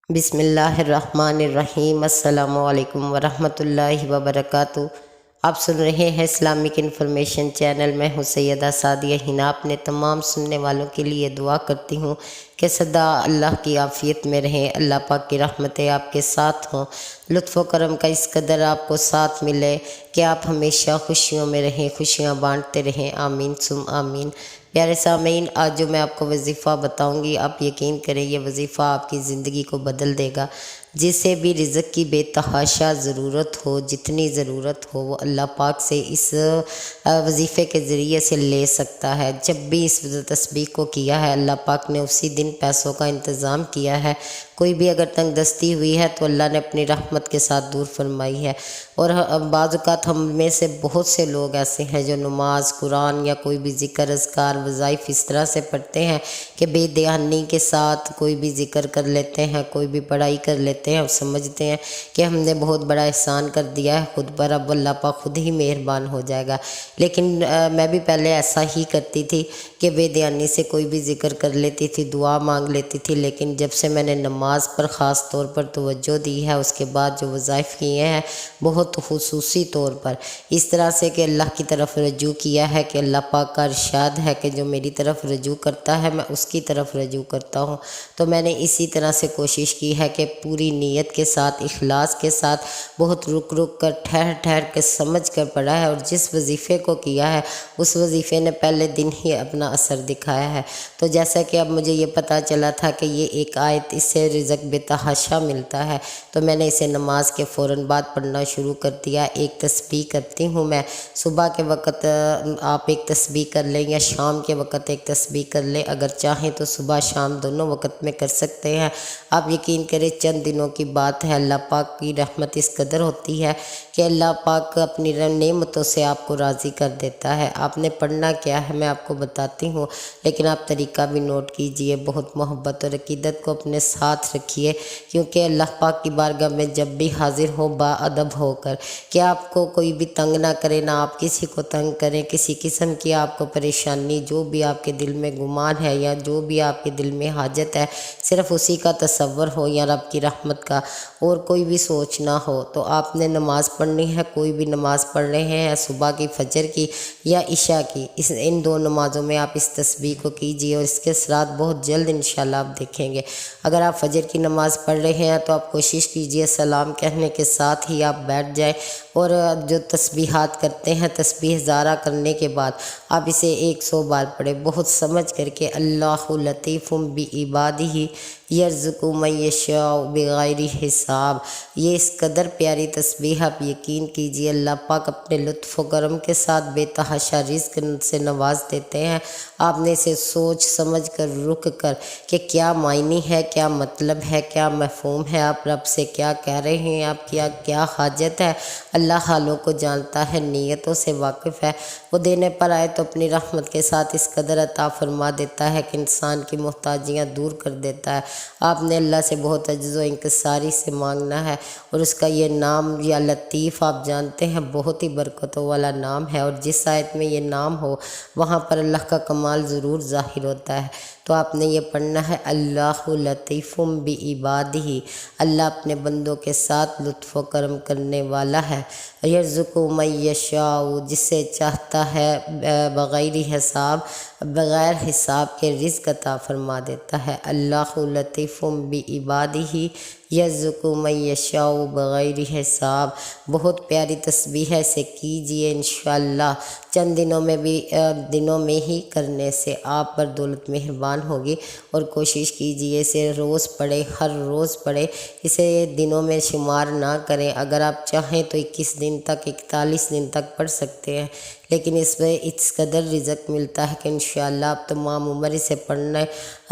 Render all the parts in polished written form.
بسم اللہ الرحمن الرحیم۔ السلام علیکم ورحمۃ اللہ وبرکاتہ۔ آپ سن رہے ہیں اسلامک انفارمیشن چینل۔ میں ہوں سیدہ سعدیہ ہنا۔ اپنے تمام سننے والوں کے لیے دعا کرتی ہوں کہ سدا اللہ کی عافیت میں رہیں، اللہ پاک کی رحمتیں آپ کے ساتھ ہوں، لطف و کرم کا اس قدر آپ کو ساتھ ملے کہ آپ ہمیشہ خوشیوں میں رہیں، خوشیاں بانٹتے رہیں، آمین ثم آمین۔ پیارے سامعین، آج جو میں آپ کو وظیفہ بتاؤں گی، آپ یقین کریں یہ وظیفہ آپ کی زندگی کو بدل دے گا۔ جسے بھی رزق کی بے تحاشا ضرورت ہو، جتنی ضرورت ہو، وہ اللہ پاک سے اس وظیفے کے ذریعے سے لے سکتا ہے۔ جب بھی اس تسبیح کو کیا ہے، اللہ پاک نے اسی دن پیسوں کا انتظام کیا ہے۔ کوئی بھی اگر تنگ دستی ہوئی ہے تو اللہ نے اپنی رحمت کے ساتھ دور فرمائی ہے۔ اور بعض اوقات ہم میں سے بہت سے لوگ ایسے ہیں جو نماز، قرآن یا کوئی بھی ذکر، اذکار، وظائف اس طرح سے پڑھتے ہیں کہ بے دھیانی کے ساتھ کوئی بھی ذکر کر لیتے ہیں، کوئی بھی پڑھائی کر لیتے ہیں اور سمجھتے ہیں کہ ہم نے بہت بڑا احسان کر دیا ہے خود پر، اب اللہ پاک خود ہی مہربان ہو جائے گا۔ لیکن میں بھی پہلے ایسا ہی کرتی تھی کہ بے دھیانی سے کوئی بھی ذکر کر لیتی تھی، دعا مانگ لیتی تھی۔ لیکن جب سے میں نے نماز پر خاص طور پر توجہ دی ہے، اس کے بعد جو وظائف کیے ہیں بہت خصوصی طور پر اس طرح سے کہ اللہ کی طرف رجوع کیا ہے کہ اللہ پاک کا ارشاد ہے کہ جو میری طرف رجوع کرتا ہے میں اس کی طرف رجوع کرتا ہوں۔ تو میں نے اسی طرح سے کوشش کی ہے کہ پوری نیت کے ساتھ، اخلاص کے ساتھ، بہت رک رک کر، ٹھہر ٹھہر کے سمجھ کر پڑھا ہے، اور جس وظیفے کو کیا ہے اس وظیفے نے پہلے دن ہی اپنا اثر دکھایا ہے۔ تو جیسا کہ اب مجھے یہ پتہ چلا تھا کہ یہ ایک آیت، اس سے رزق بے تحاشا ملتا ہے، تو میں نے اسے نماز کے فوراً بعد پڑھنا شروع کر دیا۔ ایک تسبیح کرتی ہوں میں صبح کے وقت، آپ ایک تسبیح کر لیں یا شام کے وقت ایک تسبیح کر لیں، اگر چاہیں تو صبح شام دونوں وقت میں کر سکتے ہیں۔ آپ یقین کریں چند دنوں کی بات ہے، اللہ پاک کی رحمت اس قدر ہوتی ہے کہ اللہ پاک اپنی نعمتوں سے آپ کو راضی کر دیتا ہے۔ آپ نے پڑھنا کیا ہے میں آپ کو بتاتی ہوں، لیکن آپ طریقہ بھی نوٹ کیجئے، بہت محبت اور عقیدت کو اپنے ساتھ رکھیے، کیونکہ اللہ پاک کی بارگاہ میں جب بھی حاضر ہو باادب ہو کر، کہ آپ کو کوئی بھی تنگ نہ کرے، نہ آپ کسی کو تنگ کریں، کسی قسم کی آپ کو پریشانی، جو بھی آپ کے دل میں گمان ہے یا جو بھی آپ کے دل میں حاجت ہے، صرف اسی کا تصور ہو یا رب کی رحمت کا، اور کوئی بھی سوچ نہ ہو، تو آپ نے نماز پڑھنی ہے۔ کوئی بھی نماز پڑھ رہے ہیں، صبح کی، فجر کی یا عشاء کی، ان دو نمازوں میں آپ اس تسبیح کو کیجیے، اور اس کے اثرات بہت جلد انشاءاللہ آپ دیکھیں گے۔ اگر آپ فجر کی نماز پڑھ رہے ہیں تو آپ کوشش کیجیے سلام کہنے کے ساتھ ہی آپ بیٹھ جائیں، اور جو تسبیحات کرتے ہیں، تسبیح زارہ کرنے کے بعد آپ اسے 100 بار پڑھیں، بہت سمجھ کر کے۔ اللہ لطیف بعبادہ یرزق من یشاء بغیر حساب، یہ اس قدر پیاری تسبیح، آپ یقین کیجیے اللہ پاک اپنے لطف و کرم کے ساتھ بے تحاشا رزق سے نواز دیتے ہیں۔ آپ نے اسے سوچ سمجھ کر، رک کر، کہ کیا معنی ہے، کیا مطلب ہے، کیا مفہوم ہے، آپ رب سے کیا کہہ رہے ہیں، آپ کیا حاجت ہے، اللہ حالوں کو جانتا ہے، نیتوں سے واقف ہے۔ وہ دینے پر آئے تو اپنی رحمت کے ساتھ اس قدر عطا فرما دیتا ہے کہ انسان کی محتاجیاں دور کر دیتا ہے۔ آپ نے اللہ سے بہت عجز و انکساری سے مانگنا ہے، اور اس کا یہ نام یا لطیف آپ جانتے ہیں بہت ہی برکتوں والا نام ہے، اور جس آیت میں یہ نام ہو وہاں پر اللہ کا کمال ضرور ظاہر ہوتا ہے۔ تو آپ نے یہ پڑھنا ہے، اللہ لطیف بعبادہ، اللہ اپنے بندوں کے ساتھ لطف و کرم کرنے والا ہے۔ یرزق من یشاء، جسے چاہتا ہے بغیر حساب، بغیر حساب کے رزق عطا فرما دیتا ہے۔ اللہ لطیف بعبادہ یرزق من یشاء بغیر حساب، بہت پیاری تسبیح ہے، اسے کیجئے انشاءاللہ۔ چند دنوں میں ہی کرنے سے آپ پر دولت مہربان ہوگی، اور کوشش کیجئے اسے روز پڑھیں، ہر روز پڑھیں، اسے دنوں میں شمار نہ کریں۔ اگر آپ چاہیں تو 21 دن تک، 41 دن تک پڑھ سکتے ہیں، لیکن اس میں اس قدر رزق ملتا ہے کہ انشاءاللہ آپ تمام عمر اسے پڑھنا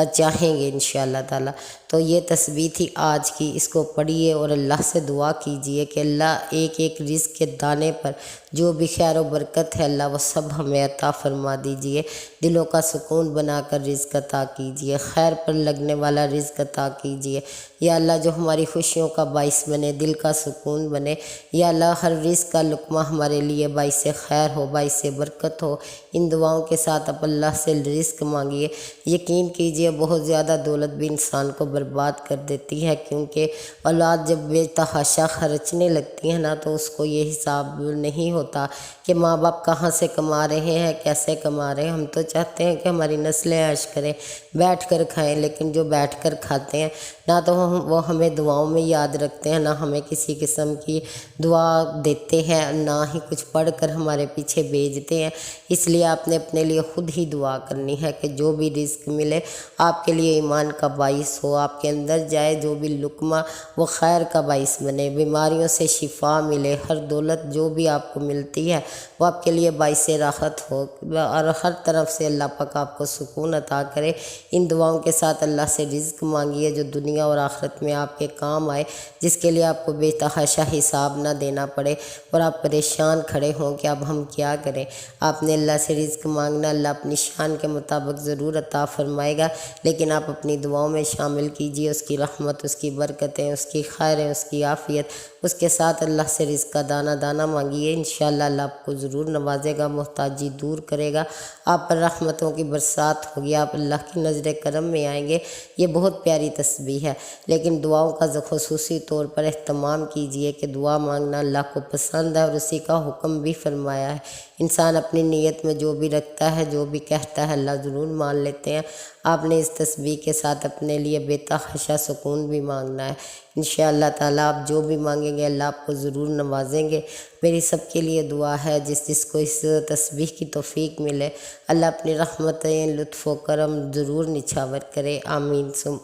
چاہیں گے انشاءاللہ تعالی۔ تو یہ تسبیح تھی آج کی، اس کو پڑھیے اور اللہ سے دعا کیجئے کہ اللہ ایک ایک رزق کے دانے پر جو بھی خیر و برکت ہے اللہ وہ سب ہمیں عطا فرما دیجئے، دلوں کا سکون بنا کر رزق عطا کیجئے، خیر پر لگنے والا رزق عطا کیجئے یا اللہ، جو ہماری خوشیوں کا باعث بنے، دل کا سکون بنے یا اللہ، ہر رزق کا لقمہ ہمارے لیے باعث خیر ہو، باعث برکت ہو۔ ان دعاؤں کے ساتھ آپ اللہ سے رزق مانگیے۔ یقین کیجئے بہت زیادہ دولت بھی انسان کو برباد کر دیتی ہے، کیونکہ اولاد جب بے تحاشا خرچنے لگتی ہے نا تو اس کو یہ حساب نہیں ہوتا کہ ماں باپ کہاں سے کما رہے ہیں، کیسے کما رہے ہیں۔ ہم تو چاہتے ہیں کہ ہماری نسلیں عیش کریں، بیٹھ کر کھائیں، لیکن جو بیٹھ کر کھاتے ہیں نہ تو وہ ہمیں دعاؤں میں یاد رکھتے ہیں، نہ ہمیں کسی قسم کی دعا دیتے ہیں، نہ ہی کچھ پڑھ کر ہمارے پیچھے بھیجتے ہیں۔ اس لیے آپ نے اپنے لیے خود ہی دعا کرنی ہے کہ جو بھی رزق ملے آپ کے لیے ایمان کا باعث ہو، آپ کے اندر جائے جو بھی لقمہ وہ خیر کا باعث بنے، بیماریوں سے شفا ملے، ہر دولت جو بھی آپ کو ملتی ہے وہ آپ کے لیے باعث راحت ہو اور ہر طرف سے اللہ پاک آپ کو سکون عطا کرے۔ ان دعاؤں کے ساتھ اللہ سے رزق مانگیے جو دنیا اور آخرت میں آپ کے کام آئے، جس کے لیے آپ کو بے تحاشا حساب نہ دینا پڑے اور آپ پریشان کھڑے ہوں کہ اب ہم کیا کریں۔ آپ نے اللہ سے رزق مانگنا، اللہ اپنی شان کے مطابق ضرور عطا فرمائے گا، لیکن آپ اپنی دعاؤں میں شامل کیجئے اس کی رحمت، اس کی برکتیں، اس کی خیریں، اس کی عافیت، اس کے ساتھ اللہ سے رزق کا دانہ دانہ مانگیے۔ انشاءاللہ اللہ آپ کو ضرور نوازے گا، محتاجی دور کرے گا، آپ پر رحمتوں کی برسات ہوگی، آپ اللہ کی نظر کرم میں آئیں گے۔ یہ بہت پیاری تسبیح ہے، لیکن دعاؤں کا خصوصی طور پر اہتمام کیجئے کہ دعا مانگنا اللہ کو پسند ہے اور اسی کا حکم بھی فرمایا ہے۔ انسان اپنی نیت میں جو بھی رکھتا ہے، جو بھی کہتا ہے، اللہ ضرور مان لیتے ہیں۔ آپ نے اس تسبیح کے ساتھ اپنے لیے بے تحاشا سکون بھی مانگنا ہے۔ انشاءاللہ تعالیٰ آپ جو بھی مانگیں گے اللہ آپ کو ضرور نوازیں گے۔ میری سب کے لیے دعا ہے جس کو اس تسبیح کی توفیق ملے، اللہ اپنی رحمتیں، لطف و کرم ضرور نچھاور کرے۔ آمین ثم